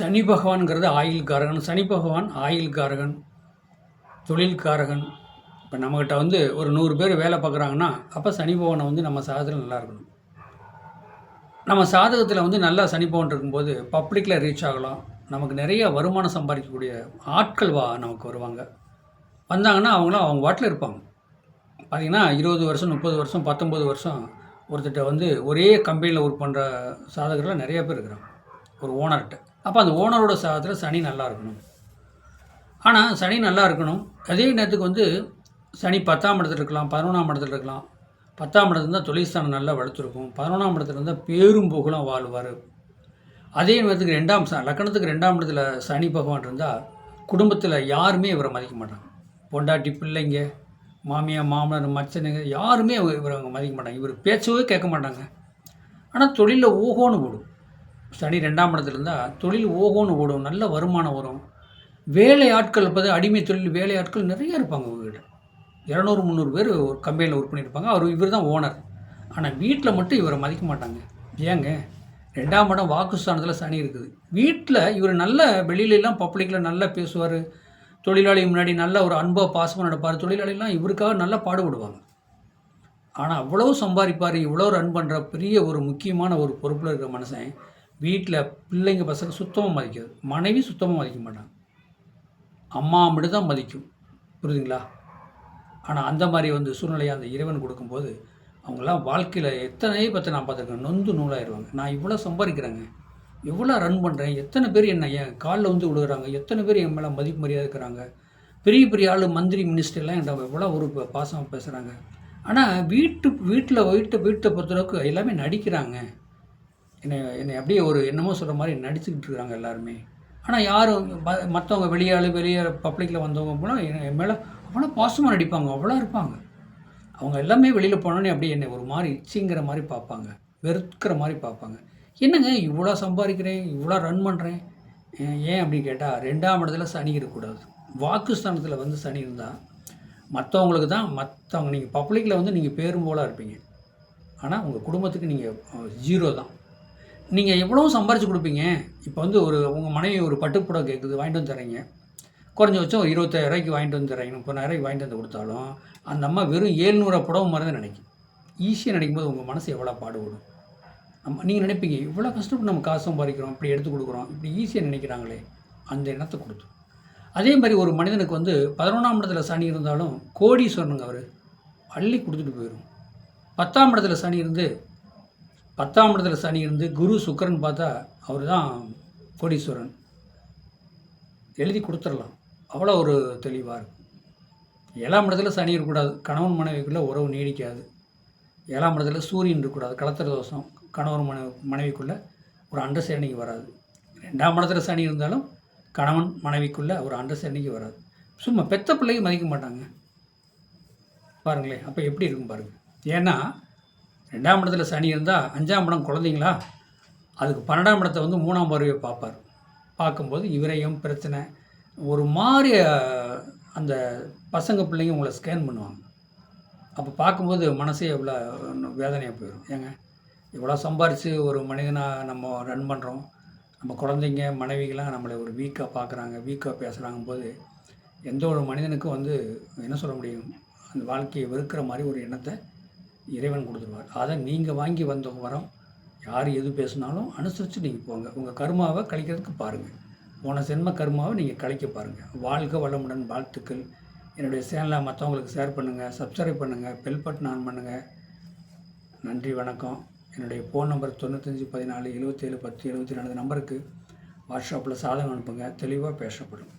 சனி பகவான்கிறது ஆயுள்காரகன். சனி பகவான் ஆயுள்காரகன், தொழில்காரகன். இப்போ நம்மக்கிட்ட வந்து ஒரு 100 பேர் வேலை பார்க்குறாங்கன்னா, அப்போ சனி பகவானை வந்து நம்ம சாதகத்தில் நல்லா இருக்கணும். நம்ம சாதகத்தில் வந்து நல்லா சனி பகவான் இருக்கும்போது பப்ளிக்கில் ரீச் ஆகலாம். நமக்கு நிறைய வருமானம் சம்பாதிக்கக்கூடிய ஆட்கள் நமக்கு வருவாங்க. வந்தாங்கன்னா அவங்களாம் அவங்க வாட்டில் இருப்பாங்க. பார்த்திங்கன்னா 20 வருஷம், 30 வருஷம், 19 வருஷம் ஒருத்தர்கிட்ட வந்து ஒரே கம்பெனியில் ஒர்க் பண்ணுற சாதகர்கள் நிறைய பேர் இருக்கிறாங்க, ஒரு ஓனர்கிட்ட. அப்போ அந்த ஓனரோட சாதகத்தில் சனி நல்லா இருக்கணும். ஆனால் சனி நல்லா இருக்கணும். அதே நேரத்துக்கு வந்து சனி 10ஆம் இடத்துல இருக்கலாம், 11ஆம் இடத்துல இருக்கலாம். 10ஆம் இடத்துல இருந்தால் தொழில்ஸ்தானம் நல்லா வளர்த்துருக்கும். 11ஆம் இடத்துல இருந்தால் பேரும் புகழும் வாழ்வார். அதே நேரத்துக்கு லக்கணத்துக்கு 2ஆம் இடத்துல சனி பகவான் இருந்தால் குடும்பத்தில் யாருமே இவரை மதிக்க மாட்டாங்க. பொண்டாட்டி, பிள்ளைங்க, மாமியார், மாமனார், மச்சனுங்க யாருமே இவரை அவங்க மதிக்க மாட்டாங்க. இவர் பேச்சவே கேட்க மாட்டாங்க. ஆனால் தொழிலில் ஓஹோன்னு ஓடும். சனி 2ஆம் இடத்துல இருந்தால் தொழில் ஓஹோன்னு ஓடும், நல்ல வருமானம் வரும். வேலை ஆட்கள் பார்த்தா அடிமை தொழில் வேலை ஆட்கள் நிறைய இருப்பாங்க. உங்ககிட்ட 200, 300 பேர் ஒரு கம்பெனியில் ஒர்க் பண்ணியிருப்பாங்க. இவர் தான் ஓனர். ஆனால் வீட்டில் மட்டும் இவரை மதிக்க மாட்டாங்க. ஏங்க, 2ஆம் இடம் வாக்குஸ்தானத்தில் சனி இருக்குது. வீட்டில் இவர் நல்ல வெளியிலலாம் பப்ளிக்கில் நல்லா பேசுவார். தொழிலாளி முன்னாடி நல்ல ஒரு அன்பாக பாசமாக நடப்பார். தொழிலாளிலாம் இவருக்காக நல்லா பாடுபடுவாங்க. ஆனால் அவ்வளோ சம்பாதிப்பார், இவ்வளோ ரன் பண்ணுற பெரிய ஒரு முக்கியமான ஒரு பொறுப்பில் இருக்கிற மனுஷன் வீட்டில் பிள்ளைங்க பசங்க சுத்தமாக மதிக்காது. மனைவி சுத்தமாக மதிக்க மாட்டாங்க. அம்மா மட்டும் தான் மதிக்கும். புரியுதுங்களா? ஆனால் அந்த மாதிரி வந்து சூழ்நிலையை அந்த இறைவன் கொடுக்கும்போது அவங்களாம் வாழ்க்கையில் எத்தனையோ பற்றி நான் பார்த்துருக்கேன், நொந்து நூலாயிருவாங்க. நான் இவ்வளோ சம்பாதிக்கிறேங்க, எவ்வளோ ரன் பண்ணுறேன், எத்தனை பேர் என்ன என் காலில் வந்து விழுகிறாங்க, எத்தனை பேர் என் மேலே மதிப்பு மரியாதை இருக்கிறாங்க, பெரிய பெரிய ஆள் மந்திரி மினிஸ்டர்லாம் என்கிட்ட எவ்வளோ ஒரு பாசமாக பேசுகிறாங்க. ஆனால் வீட்டை பொறுத்தளவுக்கு எல்லாமே நடிக்கிறாங்க. என்னை அப்படியே ஒரு என்னமோ சொல்கிற மாதிரி நடிச்சுக்கிட்டு இருக்கிறாங்க எல்லாருமே. ஆனால் யாரும் மற்றவங்க வெளியே பப்ளிக்கில் வந்தவங்க போனால் என் மேலே அவ்வளோ பாசமாக நடிப்பாங்க, அவ்வளோ இருப்பாங்க. அவங்க எல்லாமே வெளியில் போனோன்னே அப்படியே என்னை ஒரு மாதிரி இச்சிங்கிற மாதிரி பார்ப்பாங்க, வெறுக்கிற மாதிரி பார்ப்பாங்க. என்னங்க இவ்வளோ சம்பாதிக்கிறேன், இவ்வளோ ரன் பண்ணுறேன், ஏன் அப்படின்னு கேட்டால் 2ஆம் இடத்துல சனி இருக்கக்கூடாது. வாக்குஸ்தானத்தில் வந்து சனி இருந்தால் மற்றவங்களுக்கு தான், நீங்கள் பப்ளிக்கில் வந்து நீங்கள் பேரும் போல இருப்பீங்க. ஆனால் உங்கள் குடும்பத்துக்கு நீங்கள் 0 தான். நீங்கள் எவ்வளோ சம்பாரித்து கொடுப்பீங்க. இப்போ வந்து உங்கள் மனைவி ஒரு பட்டுப்புடவை கேட்குது, வாங்கிட்டு வந்து தரீங்க. குறைஞ்சபட்சம் 25,000 வாங்கிட்டு வந்து தரீங்க, 30,000 வாங்கிட்டு வந்து கொடுத்தாலும் அந்த அம்மா வெறும் 700 புடவை மாதிரி தான் நினைக்கும். ஈஸியாக நினைக்கும் போது உங்கள் மனசு எவ்வளோ பாடுபடும். நீங்கள் நினைப்பீங்க, இவ்வளோ கஷ்டப்பட்டு நம்ம காசு சம்பாதிக்கிறோம், இப்படி எடுத்து கொடுக்குறோம், இப்படி ஈஸியாக நினைக்கிறாங்களே, அந்த எண்ணத்தை கொடுத்து. அதே மாதிரி ஒரு மனிதனுக்கு வந்து 11ஆம் இடத்துல சனி இருந்தாலும் கோடீஸ்வரனுங்க, அவர் அள்ளி கொடுத்துட்டு போயிடும். 10ஆம் இடத்துல சனி இருந்து குரு சுக்கிரன் பார்த்தா அவர் தான் கோடீஸ்வரன். எழுதி கொடுத்துடலாம், அவ்வளோ ஒரு தெளிவாக இருக்கும். 7ஆம் இடத்துல சனி இருக்கக்கூடாது, கணவன் மனைவிக்குள்ளே உறவு நீடிக்காது. 7ஆம் இடத்துல சூரியன் இருக்கக்கூடாது, கலத்திர தோஷம், கணவன் மனைவிக்குள்ளே ஒரு அண்டர்ஸ்டாண்டிங் வராது. 2ஆம் இடத்துல சனி இருந்தாலும் கணவன் மனைவிக்குள்ளே ஒரு அண்டர்ஸ்டாண்டிங் வராது. சும்மா பெத்த பிள்ளைக்கு மதிக்க மாட்டாங்க பாருங்களேன். அப்போ எப்படி இருக்கும் பாருங்கள். ஏன்னா 2ஆம் இடத்துல சனி இருந்தால் 5ஆம் இடம் குழந்தைங்களா, அதுக்கு 12ஆம் இடத்தை வந்து 3ஆம் பார்வையை பார்ப்பார். பார்க்கும்போது இவரையும் பிரச்சனை ஒரு மாதிரி அந்த பசங்க பிள்ளைங்க உங்களை ஸ்கேன் பண்ணுவாங்க. அப்போ பார்க்கும்போது மனசே எவ்வளோ வேதனையாக போயிடும். ஏங்க, இவ்வளோ சம்பாரித்து ஒரு மனிதனாக நம்ம ரன் பண்ணுறோம், நம்ம குழந்தைங்க மனைவிகளாம் நம்மளை ஒரு வீக்காக பார்க்குறாங்க, வீக்காக பேசுகிறாங்க போது எந்த ஒரு மனிதனுக்கும் வந்து என்ன சொல்ல முடியும், அந்த வாழ்க்கையை வெறுக்கிற மாதிரி ஒரு எண்ணத்தை இறைவன் கொடுத்துருவார். அதை நீங்கள் வாங்கி வந்த வரம், யார் எது பேசினாலும் அனுசரித்து நீங்கள் போங்க. உங்கள் கர்மாவை கழிக்கிறதுக்கு பாருங்கள். போன ஜென்ம கர்மாவை நீங்கள் கழிக்க பாருங்கள். வாழ்க வளமுடன். வாழ்த்துக்கள். என்னுடைய சேனலை மற்றவங்களுக்கு ஷேர் பண்ணுங்கள், சப்ஸ்கிரைப் பண்ணுங்கள், பெல் பட்டன் ஆன் பண்ணுங்கள். நன்றி, வணக்கம். என்னுடைய ஃபோன் நம்பர் 95 14 77 10 74 நம்பருக்கு வாட்ஸ்அப்பில் சாதகம் அனுப்புங்க, தெளிவாக பேசப்படும்.